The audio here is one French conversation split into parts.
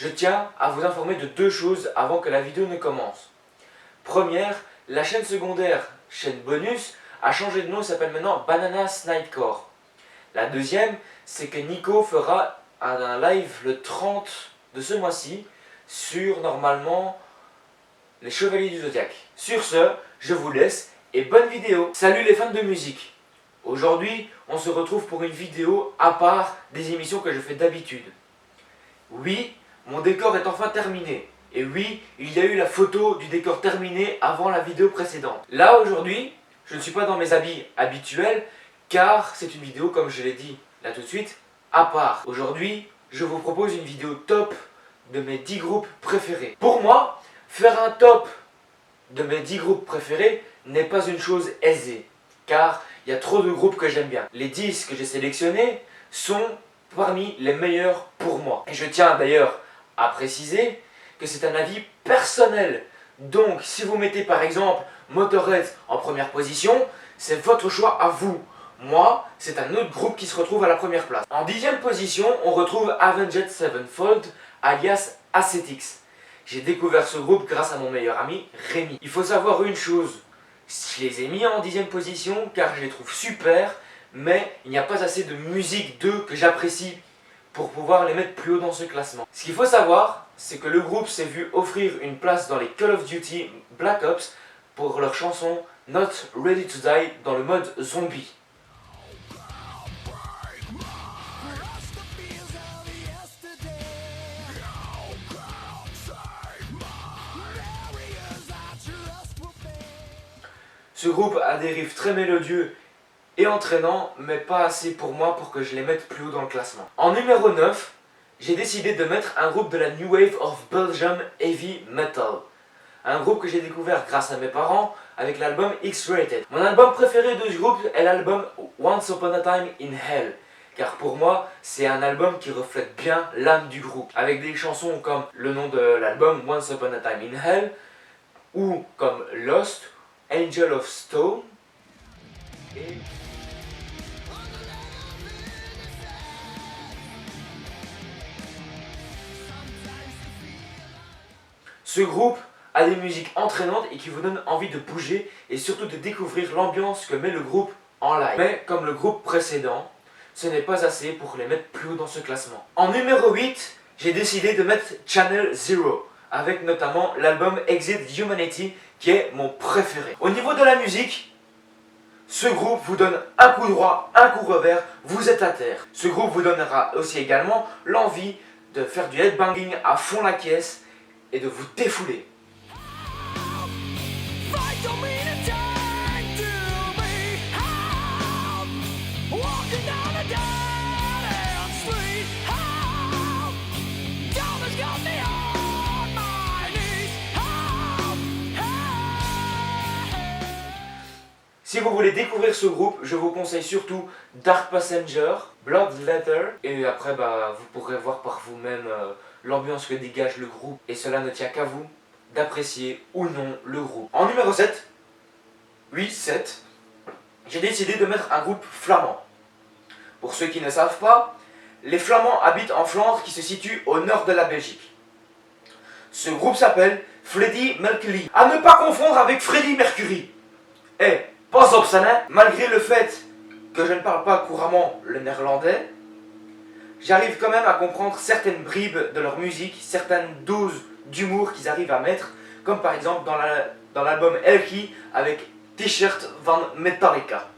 Je tiens à vous informer de deux choses avant que la vidéo ne commence. Première, la chaîne secondaire, chaîne bonus, a changé de nom et s'appelle maintenant Bananas Nightcore. La deuxième, c'est que Nico fera un live le 30 de ce mois-ci sur normalement les Chevaliers du Zodiaque. Sur ce, je vous laisse et bonne vidéo. Salut les fans de musique. Aujourd'hui, on se retrouve pour une vidéo à part des émissions que je fais d'habitude. Oui, mon décor est enfin terminé. Et oui, il y a eu la photo du décor terminé avant la vidéo précédente. Là, aujourd'hui, je ne suis pas dans mes habits habituels, car c'est une vidéo, comme je l'ai dit là tout de suite, à part. Aujourd'hui, je vous propose une vidéo top de mes 10 groupes préférés. Pour moi, faire un top de mes 10 groupes préférés n'est pas une chose aisée, car il y a trop de groupes que j'aime bien. Les 10 que j'ai sélectionnés sont parmi les meilleurs pour moi. Et je tiens d'ailleurs à préciser que c'est un avis personnel. Donc, si vous mettez par exemple Motorhead en première position, c'est votre choix à vous. Moi, c'est un autre groupe qui se retrouve à la première place. En 10e position, on retrouve Avenged Sevenfold, alias Ascetics. J'ai découvert ce groupe grâce à mon meilleur ami, Rémi. Il faut savoir une chose, je les ai mis en 10e position car je les trouve super, mais il n'y a pas assez de musique d'eux que j'apprécie pour pouvoir les mettre plus haut dans ce classement. Ce qu'il faut savoir, c'est que le groupe s'est vu offrir une place dans les Call of Duty Black Ops pour leur chanson Not Ready to Die dans le mode zombie. Ce groupe a des riffs très mélodieux et entraînants, mais pas assez pour moi pour que je les mette plus haut dans le classement. En numéro 9, j'ai décidé de mettre un groupe de la New Wave of Belgium Heavy Metal. Un groupe que j'ai découvert grâce à mes parents avec l'album X-Rated. Mon album préféré de ce groupe est l'album Once Upon a Time in Hell. Car pour moi, c'est un album qui reflète bien l'âme du groupe. Avec des chansons comme le nom de l'album Once Upon a Time in Hell, ou comme Lost, Angel of Stone et... Ce groupe a des musiques entraînantes et qui vous donnent envie de bouger et surtout de découvrir l'ambiance que met le groupe en live. Mais comme le groupe précédent, ce n'est pas assez pour les mettre plus haut dans ce classement. En numéro 8, j'ai décidé de mettre Channel Zero, avec notamment l'album Exit Humanity qui est mon préféré. Au niveau de la musique, ce groupe vous donne un coup droit, un coup revers, vous êtes à terre. Ce groupe vous donnera aussi également l'envie de faire du headbanging à fond la caisse et de vous défouler. Si vous voulez découvrir ce groupe, je vous conseille surtout Dark Passenger, Blood Letter, et après vous pourrez voir par vous-même l'ambiance que dégage le groupe, et cela ne tient qu'à vous d'apprécier ou non le groupe. En numéro 7, oui 7, j'ai décidé de mettre un groupe flamand. Pour ceux qui ne savent pas, les Flamands habitent en Flandre qui se situe au nord de la Belgique. Ce groupe s'appelle Freddie Mercury. À ne pas confondre avec Freddie Mercury. Pas obscène, malgré le fait que je ne parle pas couramment le néerlandais, j'arrive quand même à comprendre certaines bribes de leur musique, certaines doses d'humour qu'ils arrivent à mettre, comme par exemple dans l'album Elkie avec T-shirt van Metallica.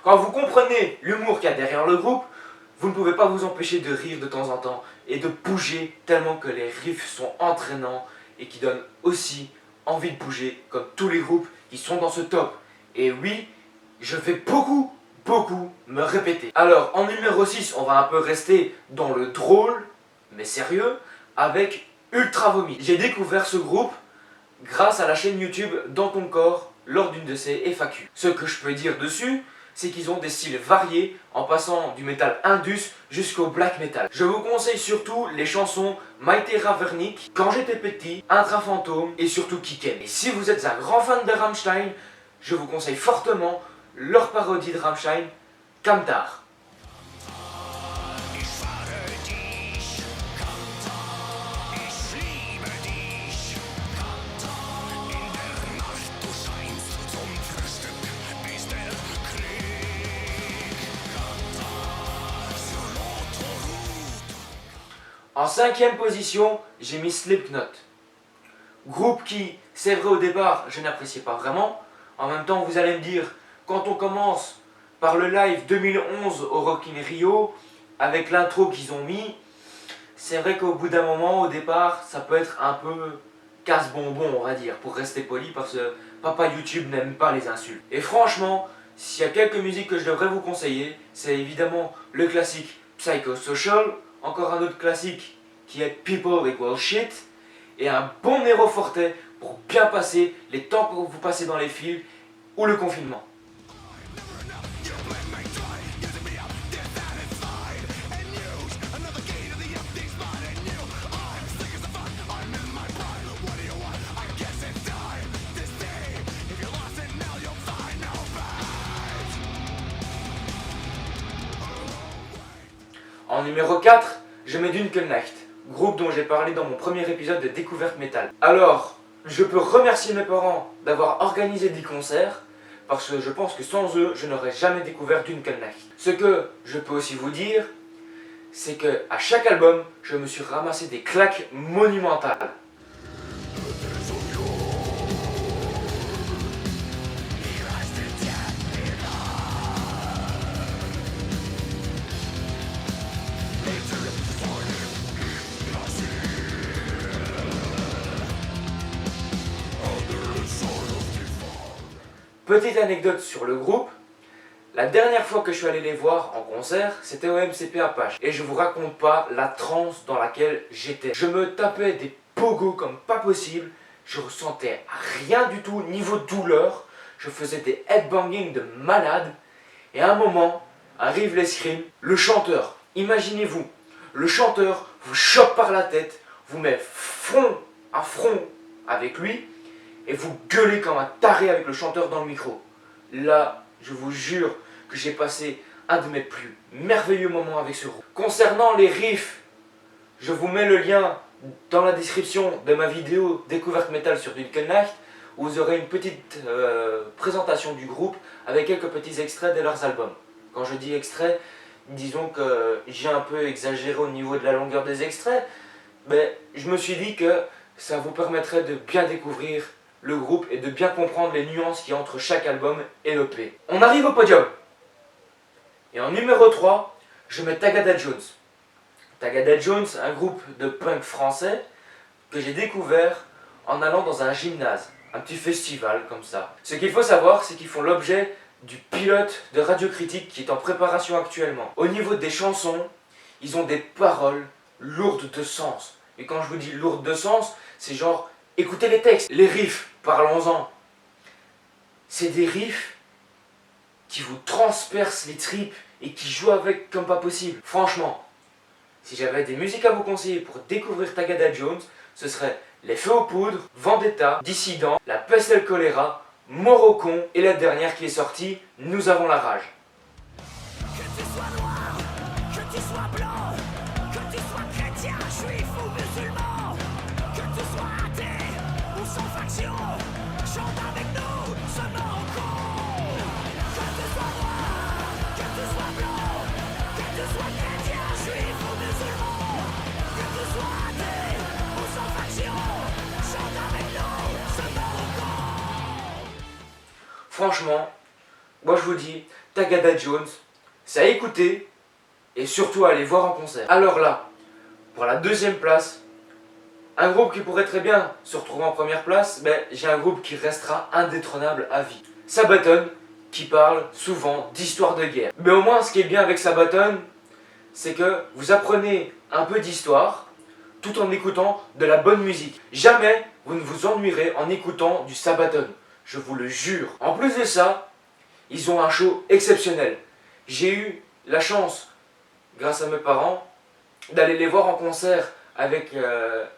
Quand vous comprenez l'humour qu'il y a derrière le groupe, vous ne pouvez pas vous empêcher de rire de temps en temps et de bouger tellement que les riffs sont entraînants et qui donnent aussi envie de bouger comme tous les groupes qui sont dans ce top. Et oui, je vais beaucoup me répéter. Alors en numéro 6, on va un peu rester dans le drôle, mais sérieux, avec Ultra Vomit. J'ai découvert ce groupe grâce à la chaîne YouTube Dans ton corps lors d'une de ses FAQ. Ce que je peux dire dessus, c'est qu'ils ont des styles variés en passant du métal indus jusqu'au black metal. Je vous conseille surtout les chansons Maite Ravernik, Quand j'étais petit, Intra Fantôme et surtout Kicken. Et si vous êtes un grand fan de Rammstein, je vous conseille fortement leur parodie de Rammstein, Kamtar. En 5e position, j'ai mis Slipknot. Groupe qui, c'est vrai au départ, je n'appréciais pas vraiment. En même temps, vous allez me dire, quand on commence par le live 2011 au Rock in Rio, avec l'intro qu'ils ont mis, c'est vrai qu'au bout d'un moment, au départ, ça peut être un peu casse-bonbon, on va dire, pour rester poli, parce que papa YouTube n'aime pas les insultes. Et franchement, s'il y a quelques musiques que je devrais vous conseiller, c'est évidemment le classique Psychosocial, encore un autre classique qui est People Equal Shit, et un bon Nero Forte pour bien passer les temps que vous passez dans les fils ou le confinement. En numéro 4, je mets Dunkelnacht, groupe dont j'ai parlé dans mon premier épisode de Découverte Métal. Alors, je peux remercier mes parents d'avoir organisé des concerts, parce que je pense que sans eux, je n'aurais jamais découvert Dunkelnacht. Ce que je peux aussi vous dire, c'est que à chaque album, je me suis ramassé des claques monumentales. Petite anecdote sur le groupe, la dernière fois que je suis allé les voir en concert, c'était au MCP Apache. Et je vous raconte pas la transe dans laquelle j'étais. Je me tapais des pogos comme pas possible, je ressentais rien du tout niveau douleur, je faisais des headbanging de malade, et à un moment, arrive les screams, le chanteur, imaginez-vous, le chanteur vous chope par la tête, vous met front à front avec lui, et vous gueulez comme un taré avec le chanteur dans le micro. Là, je vous jure que j'ai passé un de mes plus merveilleux moments avec ce groupe. Concernant les riffs, je vous mets le lien dans la description de ma vidéo Découverte Métal sur Dunkelnacht, où vous aurez une petite présentation du groupe avec quelques petits extraits de leurs albums. Quand je dis extraits, disons que j'ai un peu exagéré au niveau de la longueur des extraits, mais je me suis dit que ça vous permettrait de bien découvrir le groupe et de bien comprendre les nuances qu'il y a entre chaque album et l'EP. On arrive au podium. Et en numéro 3, je mets Tagada Jones. Tagada Jones, un groupe de punk français que j'ai découvert en allant dans un gymnase, un petit festival comme ça. Ce qu'il faut savoir, c'est qu'ils font l'objet du pilote de Radio Critique qui est en préparation actuellement. Au niveau des chansons, ils ont des paroles lourdes de sens. Et quand je vous dis lourdes de sens, c'est genre, écoutez les textes, les riffs, parlons-en. C'est des riffs qui vous transpercent les tripes et qui jouent avec comme pas possible. Franchement, si j'avais des musiques à vous conseiller pour découvrir Tagada Jones, ce serait Les Feux aux Poudres, Vendetta, Dissident, La Peste et le Choléra, Morocon et la dernière qui est sortie, Nous avons la rage. Que tu sois noir, que tu sois blanc, que tu sois chrétien, juif ou musulman, que tu sois athée ou sans faction, chante avec nous ce Morocon. Que tu sois noir, que tu sois blanc, que tu sois chrétien, juif ou musulman, que tu sois athée ou sans faction, chante avec nous ce Morocon. Franchement, moi je vous dis, Tagada Jones, c'est à écouter et surtout à aller voir en concert. Alors là, pour la deuxième place, un groupe qui pourrait très bien se retrouver en première place, mais j'ai un groupe qui restera indétrônable à vie. Sabaton, qui parle souvent d'histoire de guerre. Mais au moins, ce qui est bien avec Sabaton, c'est que vous apprenez un peu d'histoire tout en écoutant de la bonne musique. Jamais vous ne vous ennuierez en écoutant du Sabaton, je vous le jure. En plus de ça, ils ont un show exceptionnel. J'ai eu la chance, grâce à mes parents, d'aller les voir en concert avec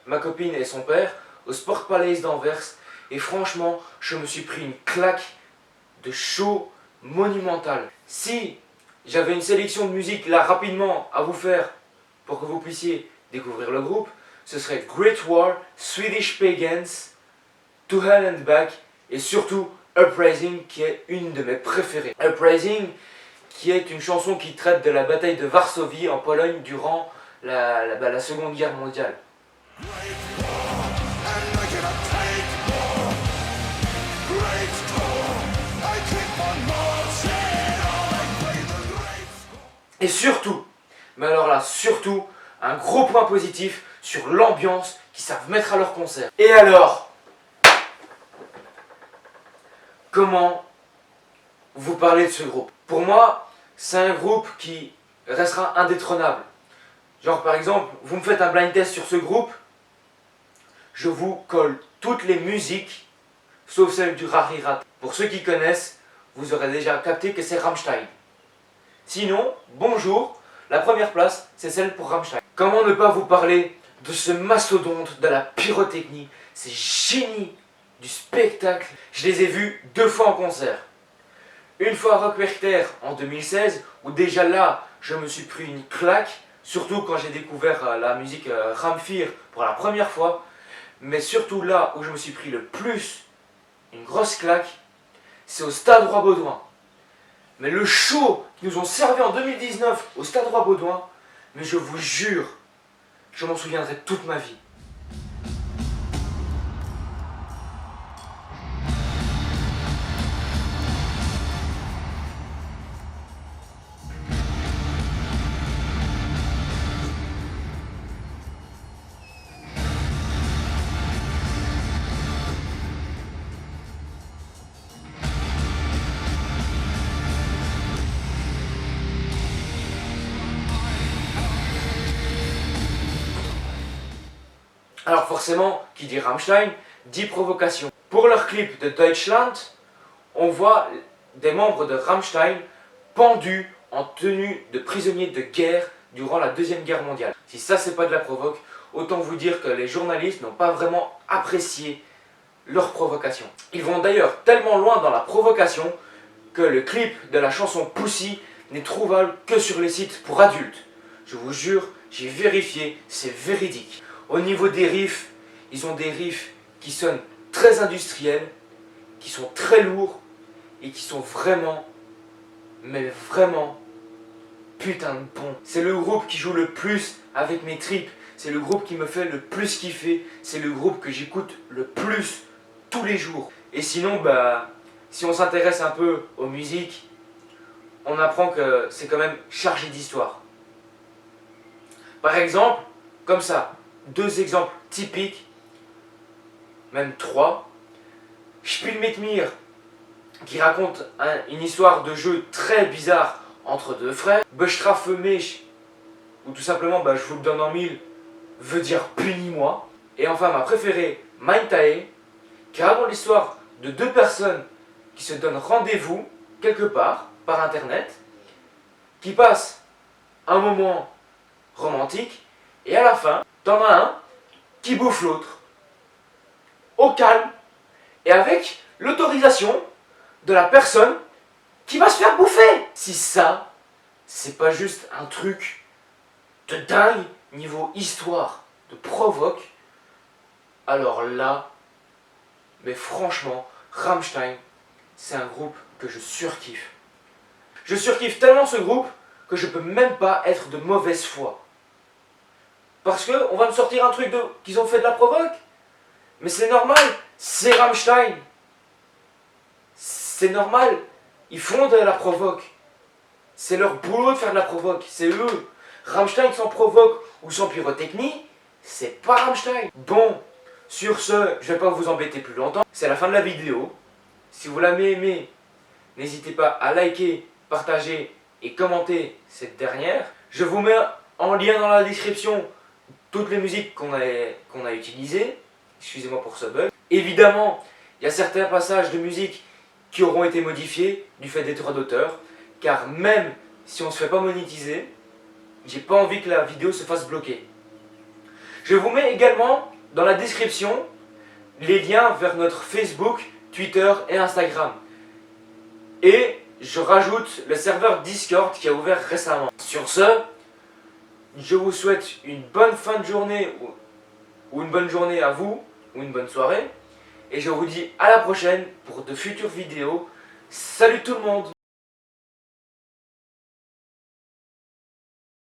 ma copine et son père au Sport Palace d'Anvers. Et franchement, je me suis pris une claque de show monumental. Si j'avais une sélection de musique là rapidement à vous faire pour que vous puissiez découvrir le groupe, ce serait Great War, Swedish Pagans, To Hell and Back et surtout Uprising qui est une de mes préférées. Uprising qui est une chanson qui traite de la bataille de Varsovie en Pologne durant la Seconde Guerre mondiale. Et surtout, mais alors là, surtout, un gros point positif sur l'ambiance qu'ils savent mettre à leur concert. Et alors, comment vous parlez de ce groupe? Pour moi, c'est un groupe qui restera indétrônable. Genre par exemple, vous me faites un blind test sur ce groupe, je vous colle toutes les musiques, sauf celle du Rarirat. Pour ceux qui connaissent, vous aurez déjà capté que c'est Rammstein. Sinon, bonjour, la première place, c'est celle pour Rammstein. Comment ne pas vous parler de ce mastodonte de la pyrotechnie, ces génies du spectacle? Je les ai vus 2 fois en concert. Une fois à Rock Werchter en 2016, où déjà là, je me suis pris une claque, surtout quand j'ai découvert la musique Ramfir pour la première fois. Mais surtout là où je me suis pris le plus une grosse claque, c'est au Stade Roi-Baudouin. Mais le show qu'ils nous ont servi en 2019 au Stade Roi-Baudouin, mais je vous jure, je m'en souviendrai toute ma vie. Alors forcément, qui dit Rammstein, dit provocation. Pour leur clip de Deutschland, on voit des membres de Rammstein pendus en tenue de prisonniers de guerre durant la Deuxième Guerre mondiale. Si ça c'est pas de la provoque, autant vous dire que les journalistes n'ont pas vraiment apprécié leur provocation. Ils vont d'ailleurs tellement loin dans la provocation que le clip de la chanson Pussy n'est trouvable que sur les sites pour adultes. Je vous jure, j'ai vérifié, c'est véridique. Au niveau des riffs, ils ont des riffs qui sonnent très industriels, qui sont très lourds et qui sont vraiment, mais vraiment, putain de bons. C'est le groupe qui joue le plus avec mes tripes, c'est le groupe qui me fait le plus kiffer, c'est le groupe que j'écoute le plus tous les jours. Et sinon, si on s'intéresse un peu aux musiques, on apprend que c'est quand même chargé d'histoire. Par exemple, comme ça, 2 exemples typiques, même 3. Spiel mit mir, qui raconte une histoire de jeu très bizarre entre 2 frères. Bestrafe mich, ou tout simplement je vous le donne en 1000, veut dire punis-moi. Et enfin ma préférée, Mein Tae, qui raconte l'histoire de 2 personnes qui se donnent rendez-vous quelque part par internet, qui passent un moment romantique et à la fin, t'en as un qui bouffe l'autre, au calme, et avec l'autorisation de la personne qui va se faire bouffer. Si ça, c'est pas juste un truc de dingue niveau histoire, de provoque, alors là, mais franchement, Rammstein, c'est un groupe que je surkiffe. Je surkiffe tellement ce groupe que je peux même pas être de mauvaise foi. Parce qu'on va me sortir un truc qu'ils ont fait de la provoque. Mais c'est normal, c'est Rammstein. C'est normal, ils font de la provoque. C'est leur boulot de faire de la provoque, c'est eux. Rammstein sans provoque ou sans pyrotechnie, c'est pas Rammstein. Bon, sur ce, je vais pas vous embêter plus longtemps. C'est la fin de la vidéo. Si vous l'avez aimé, n'hésitez pas à liker, partager et commenter cette dernière. Je vous mets en lien dans la description toutes les musiques qu'on a utilisées. Excusez-moi pour ce bug. Évidemment, il y a certains passages de musique qui auront été modifiées du fait des droits d'auteur, car même si on ne se fait pas monétiser, j'ai pas envie que la vidéo se fasse bloquer. Je vous mets également dans la description les liens vers notre Facebook, Twitter et Instagram. Et je rajoute le serveur Discord qui a ouvert récemment. Sur ce, je vous souhaite une bonne fin de journée ou une bonne journée à vous, ou une bonne soirée. Et je vous dis à la prochaine pour de futures vidéos. Salut tout le monde!